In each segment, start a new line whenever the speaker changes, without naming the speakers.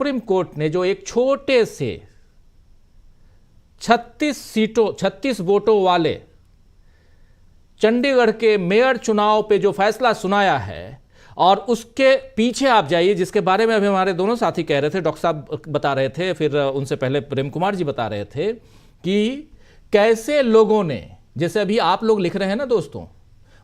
Supreme court ने जो एक छोटे से 36 वोटों वाले चंडीगढ़ के मेयर चुनाव पे जो फैसला सुनाया है, और उसके पीछे आप जाइए, जिसके बारे में अभी हमारे दोनों साथी कह रहे थे, डॉक्टर साहब बता रहे थे, फिर उनसे पहले प्रेम कुमार जी बता रहे थे कि कैसे लोगों ने, जैसे अभी आप लोग लिख रहे हैं ना दोस्तों,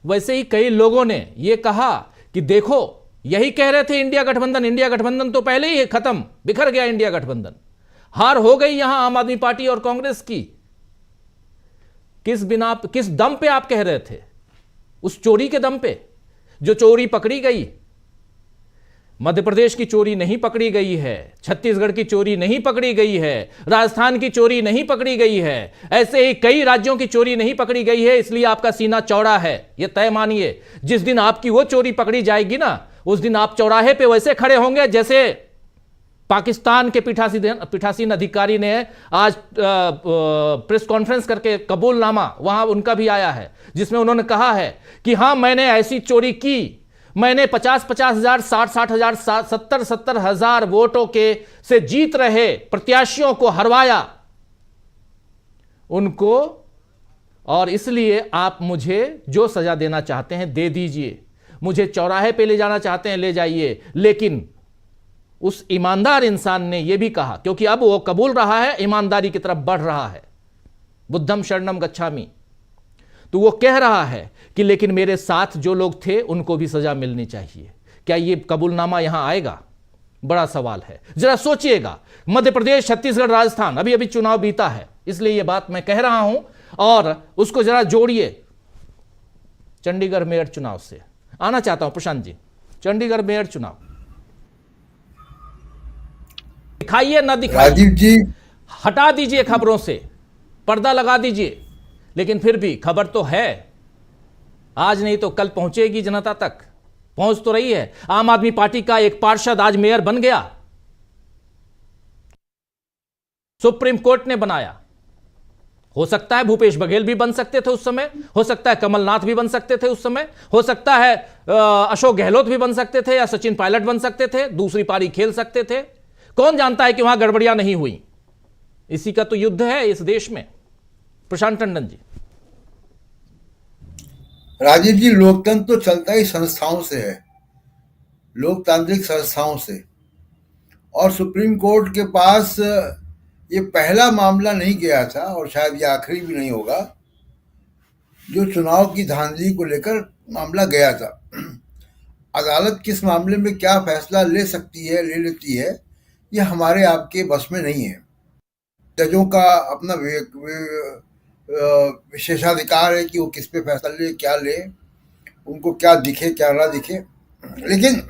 वैसे ही कई लोगों ने ये कहा कि देखो, यही कह रहे थे इंडिया गठबंधन तो पहले ही खत्म, बिखर गया इंडिया गठबंधन, हार हो गई यहां आम आदमी पार्टी और कांग्रेस की। किस दम पे आप कह रहे थे? उस चोरी के दम पे, जो चोरी पकड़ी गई। मध्य प्रदेश की चोरी नहीं पकड़ी गई है, छत्तीसगढ़ की चोरी नहीं पकड़ी गई है, राजस्थान की चोरी नहीं पकड़ी गई है, ऐसे ही कई राज्यों की चोरी नहीं पकड़ी गई है। इसलिए आपका सीना चौड़ा है, यह तय मानिए। जिस दिन आपकी वो चोरी पकड़ी जाएगी ना, उस दिन आप चौराहे पे वैसे खड़े होंगे जैसे पाकिस्तान के पीठासीन अधिकारी ने आज प्रेस कॉन्फ्रेंस करके कबूलनामा वहां उनका भी आया है, जिसमें उन्होंने कहा है कि हां, मैंने ऐसी चोरी की, मैंने 50-50 हजार, 60-60 हजार, 70-70 हजार वोटों के से जीत रहे प्रत्याशियों को हरवाया उनको, और इसलिए आप मुझे जो सजा देना चाहते हैं दे दीजिए, मुझे चौराहे पे ले जाना चाहते हैं ले जाइए। लेकिन उस ईमानदार इंसान ने यह भी कहा, क्योंकि अब वो कबूल रहा है, ईमानदारी की तरफ बढ़ रहा है, बुद्धम शरणम गच्छामि, तो वो कह रहा है कि लेकिन मेरे साथ जो लोग थे उनको भी सजा मिलनी चाहिए। क्या ये कबूलनामा यहां आएगा? बड़ा सवाल है, जरा सोचिएगा। मध्य प्रदेश, छत्तीसगढ़, राजस्थान, अभी अभी चुनाव बीता है, इसलिए यह बात मैं कह रहा हूं, और उसको जरा जोड़िए चंडीगढ़ मेयर चुनाव से। आना चाहता हूं प्रशांत जी, चंडीगढ़ मेयर चुनाव दिखाइए ना दिखाइए,
राजीव जी,
हटा दीजिए खबरों से, पर्दा लगा दीजिए, लेकिन फिर भी खबर तो है, आज नहीं तो कल पहुंचेगी जनता तक, पहुंच तो रही है। आम आदमी पार्टी का एक पार्षद आज मेयर बन गया, सुप्रीम कोर्ट ने बनाया। हो सकता है भूपेश बघेल भी बन सकते थे उस समय, हो सकता है कमलनाथ भी बन सकते थे उस समय, हो सकता है अशोक गहलोत भी बन सकते थे, या सचिन पायलट बन सकते थे, दूसरी पारी खेल सकते थे। कौन जानता है कि वहां गड़बड़ियां नहीं हुई। इसी का तो युद्ध है इस देश में। प्रशांत टंडन जी।
राजीव जी, लोकतंत्र तो चलता ही संस्थाओं से है, लोकतांत्रिक संस्थाओं से, और सुप्रीम कोर्ट के पास ये पहला मामला नहीं गया था, और शायद ये आखिरी भी नहीं होगा, जो चुनाव की धांधली को लेकर मामला गया था। अदालत किस मामले में क्या फैसला ले सकती है, ले लेती है, ये हमारे आपके बस में नहीं है। जजों का अपना विशेषाधिकार है कि वो किस पे फैसला ले, क्या ले, उनको क्या दिखे क्या ना दिखे। लेकिन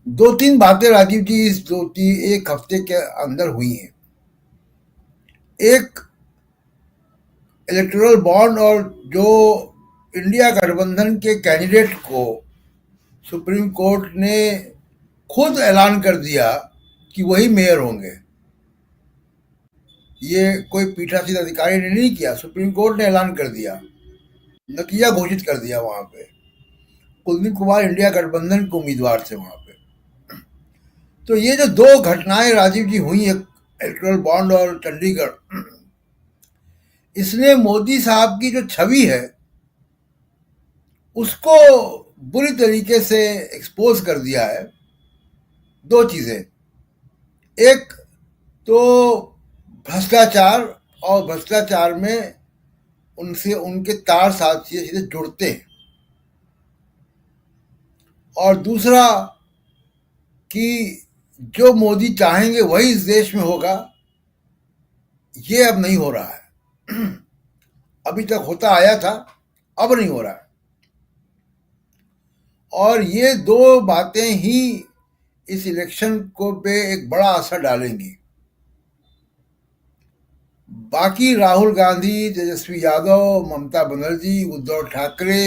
2-3 बातें राजीव जी इस 1 हफ्ते के अंदर हुई हैं। एक, इलेक्टोरल बॉन्ड, और जो इंडिया गठबंधन के कैंडिडेट को सुप्रीम कोर्ट ने खुद ऐलान कर दिया कि वही मेयर होंगे। ये कोई पीठासीन अधिकारी ने नहीं किया, सुप्रीम कोर्ट ने ऐलान कर दिया, नतीजा घोषित कर दिया। वहां पे कुलदीप कुमार इंडिया गठबंधन के उम्मीदवार थे वहां पे। तो ये जो 2 घटनाएं राजीव जी हुई है, इलेक्टोरल बॉन्ड और चंडीगढ़, इसने मोदी साहब की जो छवि है उसको बुरी तरीके से एक्सपोज कर दिया है। 2 चीजें, एक तो भ्रष्टाचार, और भ्रष्टाचार में उनसे उनके तार साथी सीधे जुड़ते हैं, और दूसरा कि जो मोदी चाहेंगे वही इस देश में होगा, ये अब नहीं हो रहा है। अभी तक होता आया था, अब नहीं हो रहा है। और ये 2 बातें ही इस इलेक्शन को पे एक बड़ा असर डालेंगी। बाकी राहुल गांधी, तेजस्वी यादव, ममता बनर्जी, उद्धव ठाकरे,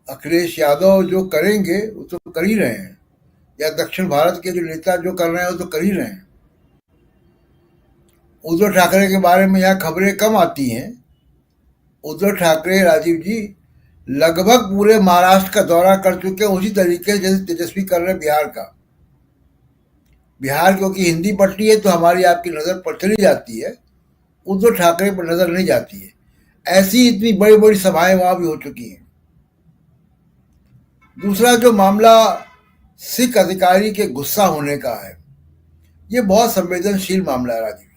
अखिलेश यादव जो करेंगे वो तो कर ही रहे हैं, या दक्षिण भारत के जो नेता जो कर रहे हैं वो तो कर ही रहे हैं। उद्धव ठाकरे के बारे में यहाँ खबरें कम आती हैं। उद्धव ठाकरे, राजीव जी, लगभग पूरे महाराष्ट्र का दौरा कर चुके हैं, उसी तरीके से जैसे तेजस्वी कर रहे हैं बिहार का। बिहार क्योंकि हिंदी पट्टी है तो हमारी आपकी नज़र पर चली जाती है, उद्धव ठाकरे पर नज़र नहीं जाती है। ऐसी इतनी बड़ी बड़ी सभाएं वहां भी हो चुकी हैं। दूसरा जो मामला सिख अधिकारी के गुस्सा होने का है, ये बहुत संवेदनशील मामला है राजीव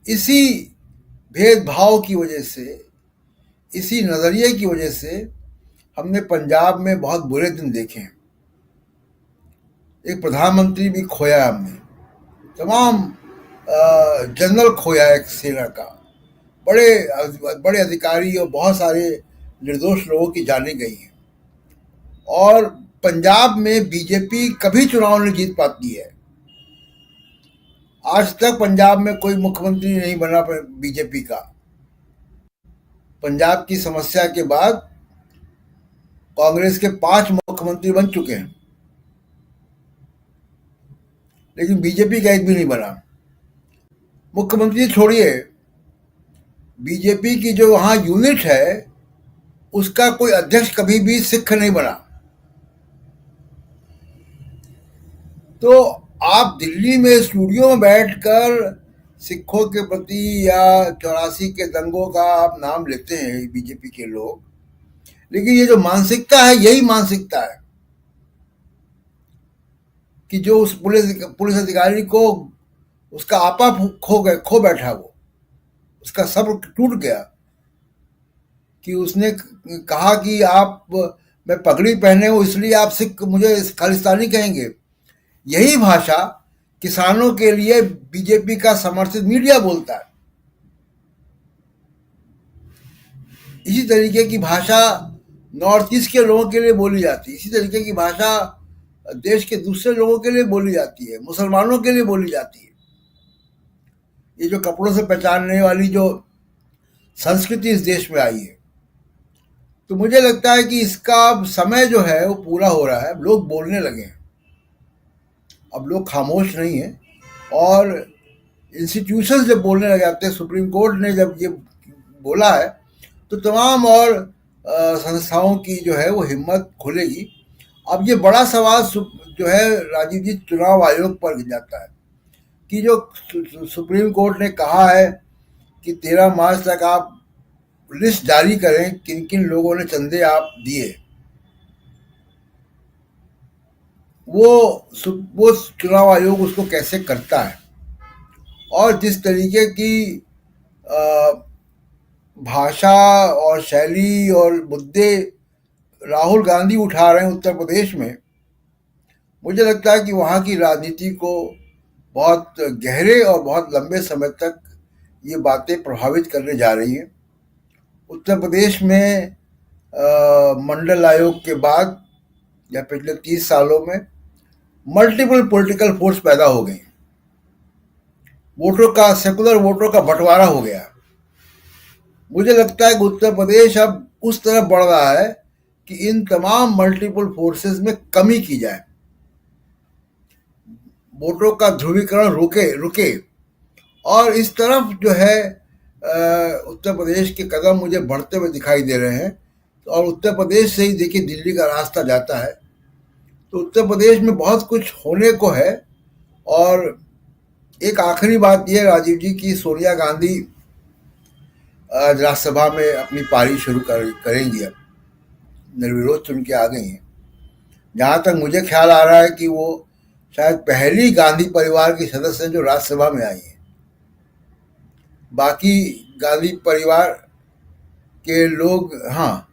जी। इसी भेदभाव की वजह से, इसी नजरिए की वजह से हमने पंजाब में बहुत बुरे दिन देखे हैं। एक प्रधानमंत्री भी खोया हमने, तमाम जनरल खोया एक सेना का, बड़े बड़े अधिकारी और बहुत सारे निर्दोष लोगों की जानें गई हैं। और पंजाब में बीजेपी कभी चुनाव नहीं जीत पाती है। आज तक पंजाब में कोई मुख्यमंत्री नहीं बना बीजेपी का। पंजाब की समस्या के बाद कांग्रेस के 5 मुख्यमंत्री बन चुके हैं, लेकिन बीजेपी का एक भी नहीं बना। मुख्यमंत्री छोड़िए, बीजेपी की जो वहां यूनिट है उसका कोई अध्यक्ष कभी भी सिख नहीं बना। तो आप दिल्ली में स्टूडियो में बैठकर सिखों के प्रति या 84 के दंगों का आप नाम लेते हैं बीजेपी के लोग, लेकिन ये जो मानसिकता है यही मानसिकता है कि जो उस पुलिस अधिकारी को उसका आपा खो बैठा, वो उसका सब्र टूट गया कि उसने कहा कि आप, मैं पगड़ी पहने हूं इसलिए आप सिख मुझे खालिस्तानी कहेंगे। यही भाषा किसानों के लिए बीजेपी का समर्थित मीडिया बोलता है। इसी तरीके की भाषा नॉर्थ ईस्ट के लोगों के लिए बोली जाती है, इसी तरीके की भाषा देश के दूसरे लोगों के लिए बोली जाती है, मुसलमानों के लिए बोली जाती है। ये जो कपड़ों से पहचानने वाली जो संस्कृति इस देश में आई है, तो मुझे लगता है कि इसका समय जो है वो पूरा हो रहा है। लोग बोलने लगे हैं, अब लोग खामोश नहीं है। और इंस्टीट्यूशंस जब बोलने लगे आते हैं, सुप्रीम कोर्ट ने जब ये बोला है तो तमाम और संस्थाओं की जो है वो हिम्मत खुलेगी। अब ये बड़ा सवाल जो है राजीव जी चुनाव आयोग पर जाता है कि जो सुप्रीम कोर्ट ने कहा है कि 13 मार्च तक आप लिस्ट जारी करें किन किन लोगों ने चंदे आप दिए, वो चुनाव आयोग उसको कैसे करता है। और जिस तरीके की भाषा और शैली और मुद्दे राहुल गांधी उठा रहे हैं उत्तर प्रदेश में, मुझे लगता है कि वहाँ की राजनीति को बहुत गहरे और बहुत लंबे समय तक ये बातें प्रभावित करने जा रही हैं। उत्तर प्रदेश में मंडल आयोग के बाद या पिछले 30 सालों में मल्टीपल पॉलिटिकल फोर्स पैदा हो गई, वोटों का, सेकुलर वोटों का बंटवारा हो गया। मुझे लगता है कि उत्तर प्रदेश अब उस तरफ बढ़ रहा है कि इन तमाम मल्टीपल फोर्सेस में कमी की जाए, वोटों का ध्रुवीकरण रुके। और इस तरफ जो है उत्तर प्रदेश के कदम मुझे बढ़ते हुए दिखाई दे रहे हैं। और उत्तर प्रदेश से ही देखिए दिल्ली का रास्ता जाता है, तो उत्तर प्रदेश में बहुत कुछ होने को है। और एक आखिरी बात यह राजीव जी की सोनिया गांधी आज राज्यसभा में अपनी पारी शुरू करेंगी, अब निर्विरोध चुन के आ गई हैं। जहाँ तक मुझे ख्याल आ रहा है कि वो शायद पहली गांधी परिवार की सदस्य हैं जो राज्यसभा में आई हैं। बाकी गांधी परिवार के लोग, हाँ,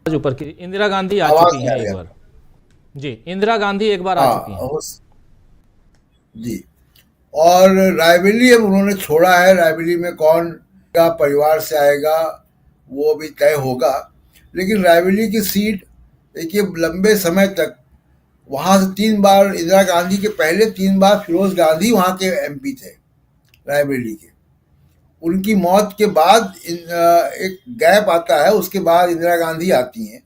ऊपर की इंदिरा गांधी आ
आवाज
चुकी हैं एक बार। जी, इंदिरा गांधी एक बार आ चुकी हैं
जी। और रायबरेली अब उन्होंने छोड़ा है, रायबरेली में कौन का परिवार से आएगा वो भी तय होगा। लेकिन रायबरेली की सीट देखिए लंबे समय तक वहाँ से 3 बार इंदिरा गांधी के पहले 3 बार फिरोज गांधी वहाँ के एमपी थे रायबरेली के। उनकी मौत के बाद एक गैप आता है, उसके बाद इंदिरा गांधी आती हैं।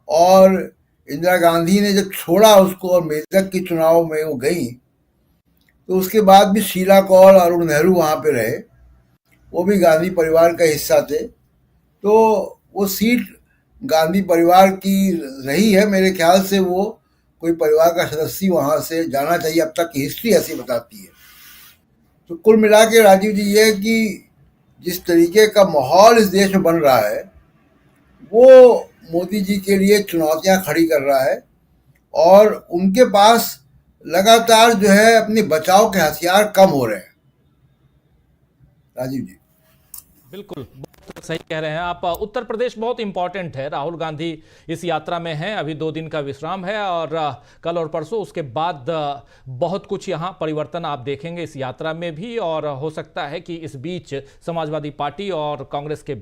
और इंदिरा गांधी ने जब छोड़ा उसको और मेदक के चुनाव में वो गई, तो उसके बाद भी शीला कौल, अरुण नेहरू वहाँ पे रहे, वो भी गांधी परिवार का हिस्सा थे। तो वो सीट गांधी परिवार की रही है। मेरे ख्याल से वो कोई परिवार का सदस्य वहां से जाना चाहिए। अब तक की हिस्ट्री ऐसी बताती है। तो कुल मिला के राजीव जी, ये कि जिस तरीके का माहौल इस देश में बन रहा है वो मोदी जी के लिए चुनौतियां खड़ी कर रहा है, और उनके पास लगातार जो है अपने बचाव के हथियार कम हो रहे हैं। राजीव जी,
बिल्कुल, बहुत सही कह रहे हैं आप। उत्तर प्रदेश बहुत इंपॉर्टेंट है। राहुल गांधी इस यात्रा में हैं, अभी 2 दिन का विश्राम है और कल और परसों उसके बाद बहुत कुछ यहां परिवर्तन आप देखेंगे इस यात्रा में भी, और हो सकता है कि इस बीच समाजवादी पार्टी और कांग्रेस के